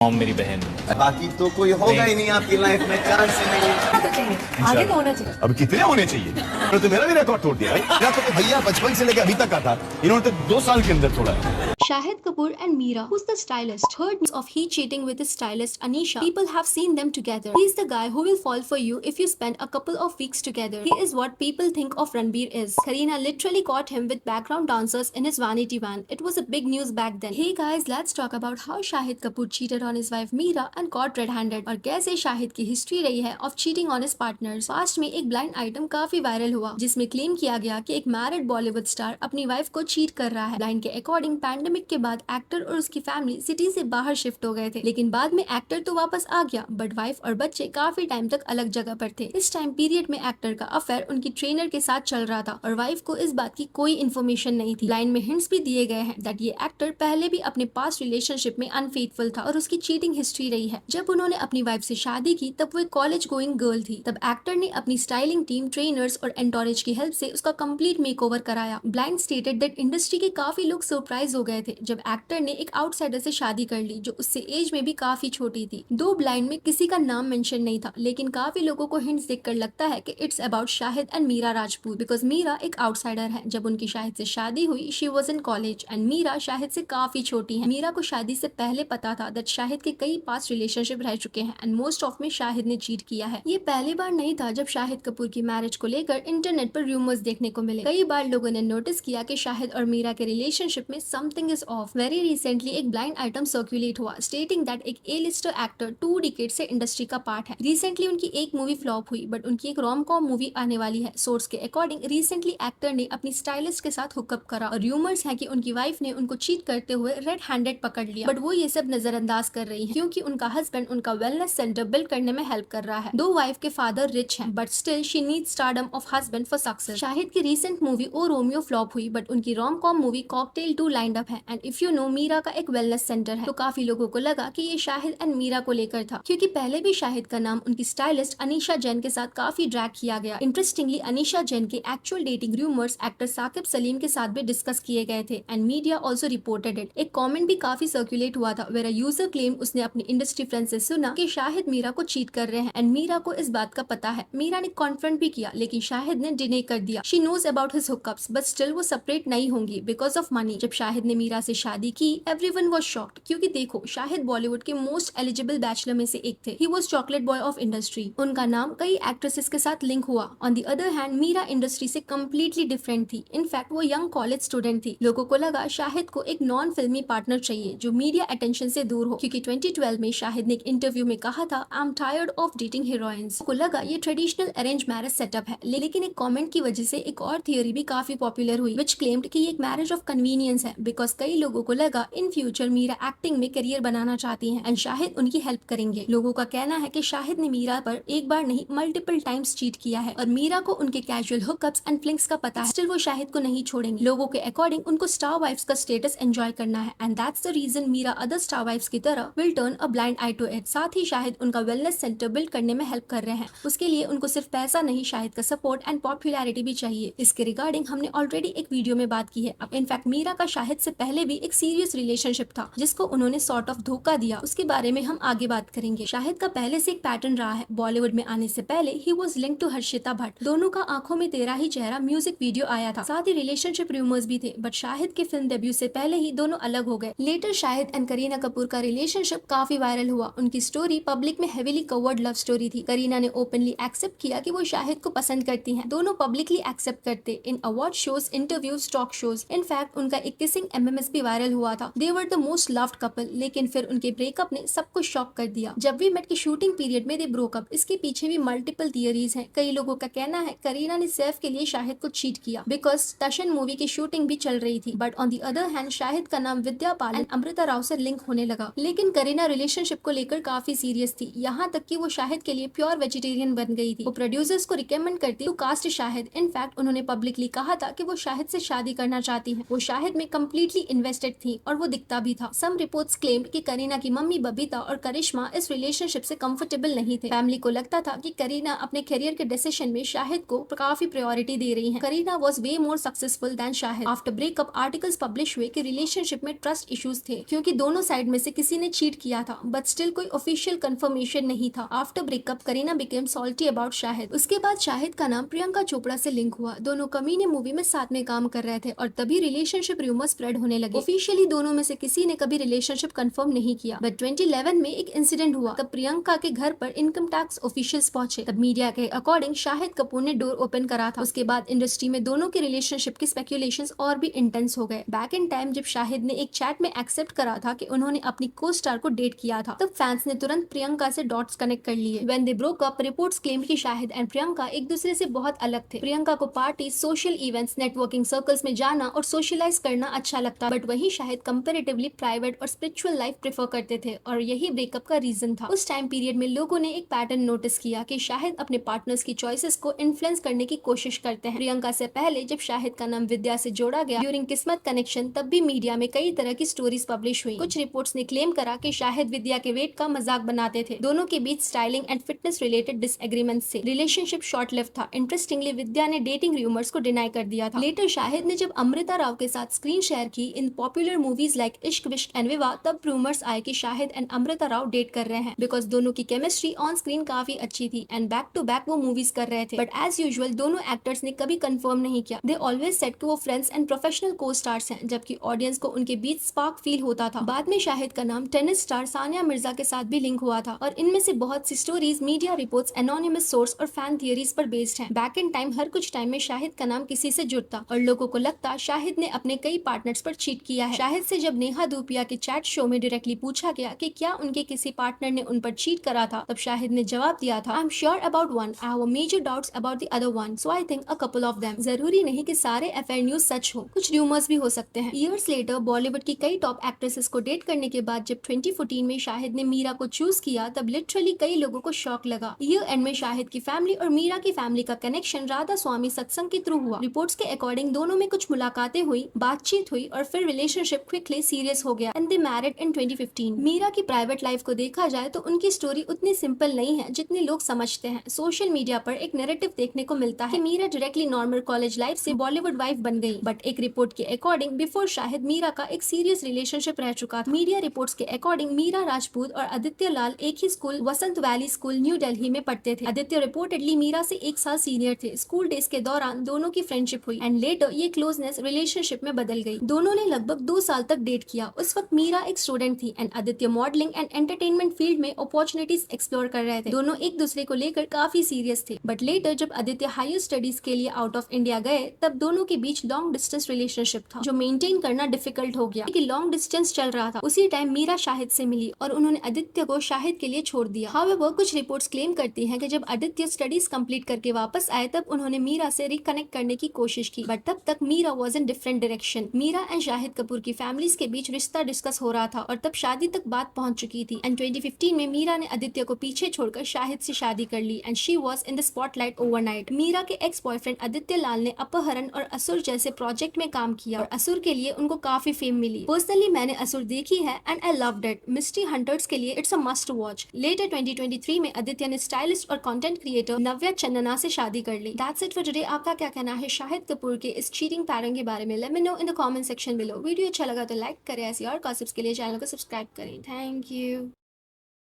Mom मेरी बहन। बाकी तो कोई होगा ही नहीं आपकी लाइफ में, चांस ही नहीं। आगे तो होना चाहिए। अब कितने होने चाहिए? इन्होंने तो मेरा भी रिकॉर्ड तोड़ दिया है। मेरा तो भैया बचपन से लेकर अभी तक का था, इन्होंने तो 2 साल के अंदर तोड़ा है। Shahid Kapoor and Meera, who's the stylist, heard news of he cheating with his stylist Anisha. People have seen them together. He's the guy who will fall for you if you spend a couple of weeks together. He is what people think of Ranbir is. Kareena literally caught him with background dancers in his vanity van. It was a big news back then. Hey guys, let's talk about how Shahid Kapoor cheated on his wife Meera and caught red-handed. और कैसे शाहिद की history रही है of cheating on his partners. Past में एक blind item काफी viral हुआ जिसमें क्लेम किया गया कि एक मैरिड बॉलीवुड स्टार अपनी वाइफ को चीट कर रहा है। ब्लाइंड के अकॉर्डिंग पैंडेमिक के बाद एक्टर और उसकी फैमिली सिटी से बाहर शिफ्ट हो गए थे, लेकिन बाद में एक्टर तो वापस आ गया बट वाइफ और बच्चे काफी टाइम तक अलग जगह पर थे। इस टाइम पीरियड में एक्टर का अफेयर उनकी ट्रेनर के साथ चल रहा था और वाइफ को इस बात की कोई इन्फॉर्मेशन नहीं थी। लाइन में हिंट्स भी दिए गए हैं दैट ये एक्टर पहले भी अपने पास्ट रिलेशनशिप में अनफेथफुल था और उसकी चीटिंग हिस्ट्री रही है। जब उन्होंने अपनी वाइफ से शादी की तब वो एक कॉलेज गोइंग गर्ल थी। तब एक्टर ने अपनी स्टाइलिंग टीम, ट्रेनर्स और एंटोरेज की हेल्प से उसका कंप्लीट मेकओवर कराया। ब्लाइंड स्टेटेड दैट इंडस्ट्री के काफी लोग सरप्राइज हो गए थे जब एक्टर ने एक आउटसाइडर से शादी कर ली जो उससे एज में भी काफी छोटी थी। दो ब्लाइंड में किसी का नाम मेंशन नहीं था, लेकिन काफी लोगों को हिंट्स देखकर लगता है कि it's about Shahid and Mira Rajput because Mira एक आउटसाइडर है। जब उनकी शाहिद से शादी हुई she was in college and Mira Shahid से काफी छोटी है। मीरा को शादी से पहले पता था दैट शाहिद के कई पास्ट रिलेशनशिप रह चुके हैं एंड मोस्ट ऑफ में शाहिद ने चीट किया है। ये पहली बार नहीं था जब शाहिद कपूर की मैरिज को लेकर इंटरनेट पर रूमर्स देखने को मिले। कई बार लोगों ने नोटिस किया कि शाहिद और मीरा के रिलेशनशिप में something is of. Very recently एक ब्लाइंड आइटम सर्कुलेट हुआ स्टेटिंग दैट एक ए लिस्टर एक्टर 2 डिकेड से इंडस्ट्री का पार्ट है। रिसेंटली उनकी एक मूवी फ्लॉप हुई बट उनकी एक रोम कॉम मूवी आने वाली है। सोर्स के अकॉर्डिंग रिसेंटली एक्टर ने अपनी स्टाइलिस्ट के साथ हुकअप करा और रूमर्स है कि उनकी वाइफ ने उनको चीट करते हुए रेड हैंडेड पकड़ लिया बट वो ये सब नजरअंदाज कर रही है क्योंकि उनका हस्बैंड उनका वेलनेस सेंटर बिल्ड करने में हेल्प कर रहा है। दो वाइफ के फादर रिच हैं but still she needs stardom of husband for success. Shahid की recent movie O Romeo flop हुई बट उनकी rom com movie cocktail 2 lined up है and if you know Mira का एक वेलनेस सेंटर है तो काफी लोगों को लगा कि ये शाहिद एंड मीरा को लेकर था क्योंकि पहले भी शाहिद का नाम उनकी स्टाइलिस्ट अनीशा जैन के साथ काफी ड्रैग किया गया। इंटरेस्टिंगली अनीशा जैन के actual dating rumours actor Saqib Saleem के साथ भी डिस्कस किए गए थे and media also reported it. एक कमेंट भी काफी सर्कुलेट हुआ था वेयर अ यूजर क्लेम उसने अपनी इंडस्ट्री फ्रेंड से सुना कि शाहिद मीरा को चीट कर रहे हैं एंड मीरा को इस बात का पता है। मीरा ने कॉन्फ्रंट भी किया लेकिन शाहिद ने डिने कर दिया। She knows about his hookups but still वो सेपरेट नहीं होंगी बिकॉज ऑफ मनी। जब शाहिद ने मीरा से शादी की एवरीवन वाज शॉक्ड क्योंकि देखो शाहिद बॉलीवुड के मोस्ट एलिजिबल बैचलर में से एक थे। He was chocolate boy of industry. उनका नाम कई एक्ट्रेसेस के साथ लिंक हुआ। On the other hand Mira industry से कम्प्लीटली डिफरेंट थी। इनफैक्ट वो यंग कॉलेज स्टूडेंट थी। लोगों को लगा शाहिद को एक नॉन फिल्मी पार्टनर चाहिए जो मीडिया अटेंशन से दूर हो क्योंकि 2012 में शाहिद ने एक इंटरव्यू में कहा था I am tired of dating heroines. को लगा ये ट्रेडिशनल अरेंज मैरिज सेटअप है लेकिन एक कमेंट की वजह से एक और थियोरी भी काफी पॉपुलर हुई विच क्लेम्ड कि ये एक मैरिज ऑफ कन्वीनियंस है बिकॉज कई लोगों को लगा इन फ्यूचर मीरा एक्टिंग में करियर बनाना चाहती हैं एंड शाहिद उनकी हेल्प करेंगे। लोगों का कहना है कि शाहिद ने मीरा पर एक बार नहीं मल्टीपल टाइम्स चीट किया है और मीरा को उनके कैजुअल हुकअप्स एंड फ्लिंग्स का पता है। स्टिल वो शाहिद को नहीं छोड़ेंगे। लोगों के अकॉर्डिंग उनको स्टार वाइफ्स का स्टेटस एंजॉय करना है and that's the reason Mira other star wives की तरह will turn a blind eye to it. साथ ही शाहिद उनका वेलनेस सेंटर बिल्ड करने में हेल्प कर रहे हैं। उसके लिए उनको सिर्फ पैसा नहीं शाहिद का सपोर्ट एंड पॉपुलैरिटी भी चाहिए। इसके रिगार्डिंग हमने ऑलरेडी एक वीडियो में बात की है। अब इनफैक्ट मीरा का शाहिद से पहले भी एक सीरियस रिलेशनशिप था जिसको उन्होंने सॉर्ट ऑफ धोखा दिया। उसके बारे में हम आगे बात करेंगे। शाहिद का पहले से एक पैटर्न रहा है। बॉलीवुड में आने से पहले he was linked to Harshita Bhatt. दोनों का आंखों में तेरा ही चेहरा म्यूजिक वीडियो आया था। साथ ही रिलेशनशिप रूमर्स भी थे बट शाहिद के फिल्म डेब्यू से पहले ही दोनों अलग हो गए। लेटर शाहिद एंड करीना कपूर का रिलेशनशिप काफी वायरल हुआ। उनकी स्टोरी पब्लिक में हेवीली कवर्ड लव स्टोरी थी। करीना ने ओपनली एक्सेप्ट किया कि वो शाहिद को पसंद करती हैं। दोनों पब्लिकली एक्सेप्ट करते in award shows, interviews, talk shows. In fact उनका एक किसिंग एमएमएस भी वायरल हुआ था। They were the most loved couple लेकिन फिर उनके ब्रेकअप ने सबको शॉक कर दिया। जब वी मेट की शूटिंग पीरियड में दे ब्रोक अप। इसके पीछे भी मल्टीपल थियरीज हैं। कई लोगों का कहना है करीना ने सैफ के लिए शाहिद को चीट किया बिकॉज टशन मूवी की शूटिंग भी चल रही थी but on the other hand Shahid का नाम विद्या पाल एंड अमृता राव से लिंक होने लगा। लेकिन करीना रिलेशनशिप को लेकर काफी सीरियस थी, यहाँ तक कि वो शाहिद के लिए प्योर वेजिटेरियन बन गई थी। वो प्रोड्यूसर्स को रिकमेंड करती टू कास्ट शाहिद। इनफैक्ट उन्होंने पब्लिकली कहा था कि वो शाहिद से शादी करना चाहती हैं। वो शाहिद में कम्प्लीटली इन्वेस्टेड थी और वो दिखता भी था। सम रिपोर्ट्स क्लेम्ड कि करीना की मम्मी बबीता और करिश्मा इस रिलेशनशिप से कंफर्टेबल नहीं थे। फैमिली को लगता था कि करीना अपने करियर के डिसीजन में शाहिद को काफी प्रायोरिटी दे रही है। Kareena was way more successful than Shahid. After breakup articles publish हुए कि रिलेशनशिप में ट्रस्ट इश्यूज थे क्योंकि दोनों साइड में से किसी ने चीट किया था, बट स्टिल कोई ऑफिशियल कंफर्मेशन नहीं था। After breakup Kareena became salty about Shahid. उसके बाद शाहिद का नाम प्रियंका चोपड़ा से लिंक हुआ। दोनों कमीने मूवी में साथ में काम कर रहे थे और तभी रिलेशनशिप रूमर स्प्रेड होने लगे। ऑफिशियली दोनों में से किसी ने कभी रिलेशनशिप कंफर्म नहीं किया, बट 2011 में एक इंसिडेंट हुआ। तब प्रियंका के घर पर इनकम टैक्स ऑफिशियल्स पहुंचे। तब मीडिया के अकॉर्डिंग शाहिद कपूर ने डोर ओपन करा था। उसके बाद इंडस्ट्री में दोनों के रिलेशनशिप की स्पेक्यूलेशंस और भी इंटेंस हो गए। बैक इन टाइम जब शाहिद ने एक चैट में एक्सेप्ट करा था कि उन्होंने अपनी को स्टार को डेट किया था, तब फैंस ने तुरंत प्रियंका से डॉट्स कनेक्ट कर लिए। When they broke up, reports claim कि शाहिद एंड प्रियंका एक दूसरे से बहुत अलग थे। प्रियंका को party, social events, networking circles में जाना और सोशलाइज करना अच्छा लगता, बट वही शाहिद कंपैरेटिवली प्राइवेट और स्पिरिचुअल लाइफ प्रेफर करते थे और यही ब्रेकअप का रीजन था। उस टाइम पीरियड में लोगों ने एक पैटर्न नोटिस किया कि शाहिद अपने पार्टनर्स की चॉइसेस को इन्फ्लुएंस करने की कोशिश करते हैं। प्रियंका से पहले जब शाहिद का नाम विद्या से जोड़ा गया ड्यूरिंग किस्मत कनेक्शन, तब भी मीडिया में कई तरह की स्टोरीज पब्लिश हुई। कुछ रिपोर्ट्स ने क्लेम करा कि शाहिद विद्या के वेट का मजाक बनाते थे। दोनों के बीच styling and fitness related disagreements से रिलेशनशिप शॉर्ट लिव था। इंटरेस्टिंगली विद्या ने डेटिंग रूमर्स को डिनाई कर दिया था। लेटर शाहिद ने जब अमृता राव के साथ स्क्रीन शेयर की इन पॉपुलर मूवीज लाइक इश्क विश्क एंड विवाह, तब रूमर्स आए कि शाहिद एंड अमृता राव डेट कर रहे हैं बिकॉज दोनों की केमिस्ट्री ऑन स्क्रीन काफी अच्छी थी एंड बैक टू बैक वो मूवीज कर रहे थे। बट एज यूजुअल दोनों एक्टर्स ने कभी कंफर्म नहीं किया। दे ऑलवेज सेड कि वो फ्रेंड्स एंड प्रोफेशनल को स्टार्स हैं, जबकि ऑडियंस को उनके बीच स्पार्क फील होता था। बाद में शाहिद का नाम टेनिस स्टार सानिया मिर्जा के साथ भी लिंक हुआ था और इनमें से बहुत सी stories media reports, anonymous source और फैन थियरीज पर बेस्ड हैं। बैक इन टाइम हर कुछ टाइम में शाहिद का नाम किसी से जुड़ता और लोगों को लगता शाहिद ने अपने कई पार्टनर्स पर चीट किया है। शाहिद से जब नेहा धूपिया के चैट शो में डायरेक्टली पूछा गया कि क्या उनके किसी पार्टनर ने उन पर चीट करा था, तब शाहिद ने जवाब दिया था, I am sure about one, I have major doubts about the other one, so I think a couple of them. जरूरी नहीं कि सारे अफेयर न्यूज सच हो, कुछ रूमर्स भी हो सकते हैं। ईयर्स लेटर बॉलीवुड की कई टॉप एक्ट्रेसेस को डेट करने के बाद जब 2014 में शाहिद ने मीरा को चूज किया, तब लिटरली कई लोगों को शॉक लगा। ईयर एंड में शाहिद की फैमिली और मीरा की फैमिली का कनेक्शन राधा स्वामी सत्संग के थ्रू हुआ। रिपोर्ट्स के अकॉर्डिंग दोनों में कुछ मुलाकातें हुई, बातचीत हुई और फिर रिलेशनशिप क्विकली सीरियस हो गया and they married in 2015। Mira की प्राइवेट लाइफ को देखा जाए तो उनकी स्टोरी उतनी सिंपल नहीं है जितने लोग समझते हैं। सोशल मीडिया पर एक नैरेटिव देखने को मिलता है कि Mira directly normal college life से बॉलीवुड वाइफ बन गई, बट एक रिपोर्ट के अकॉर्डिंग बिफोर शाहिद मीरा का एक सीरियस रिलेशनशिप रह चुका था। मीडिया रिपोर्ट्स के अकॉर्डिंग मीरा राजपूत और आदित्य लाल एक ही स्कूल वसंत वैली स्कूल न्यू दिल्ली में पढ़ते थे। आदित्य रिपोर्टेडली मीरा से 1 साल सीनियर थे। स्कूल डेज के दौरान दोनों की फ्रेंडशिप हुई एंड लेटर ये क्लोजनेस रिलेशनशिप में बदल गई। दोनों ने लगभग 2 साल तक डेट किया। उस वक्त मीरा एक स्टूडेंट थी and Aditya modelling and entertainment field में अपॉर्चुनिटीज एक्सप्लोर कर रहे थे। दोनों एक दूसरे को लेकर काफी सीरियस थे, बट लेटर जब आदित्य हायर स्टडीज के लिए आउट ऑफ इंडिया गए, तब दोनों के बीच लॉन्ग डिस्टेंस रिलेशनशिप था जो मेंटेन करना डिफिकल्ट हो गया। लॉन्ग डिस्टेंस चल रहा था, उसी टाइम मीरा शाहिद से मिली और उन्होंने आदित्य को शाहिद के लिए छोड़ दिया। हाउएवर कुछ रिपोर्ट्स क्लेम करती हैं कि जब आदित्य स्टडीज कंप्लीट करके वापस आए, तब उन्होंने मीरा से रिकनेक्ट करने की कोशिश की, बट तब तक Mira was in different direction. Mira and Shahid Kapoor की फैमिलीज के बीच रिश्ता डिस्कस हो रहा था और तब शादी तक बात पहुंच चुकी थी एंड 2015 में मीरा ने आदित्य को पीछे छोड़कर शाहिद से शादी कर ली and she was in the spotlight overnight. Mira के एक्स बॉयफ्रेंड आदित्य लाल ने अपहरण और असुर जैसे प्रोजेक्ट में काम किया और असुर के लिए उनको काफी फेम मिली। पर्सनली मैंने असुर देखी है and I loved it. Mystery hunters के लिए it's a must watch. Later 2023 में आदित्य ने स्टाइलिस्ट और कंटेंट क्रिएटर नव्या चंदना से शादी कर ली। That's it for today. आपका क्या कहना है शाहिद कपूर के इस चीटिंग पैटर्न के बारे में? Let me know in the comment section below. Video अच्छा लगा तो लाइक करें, ऐसी और गॉसिप्स के लिए चैनल को सब्सक्राइब करें। Thank you.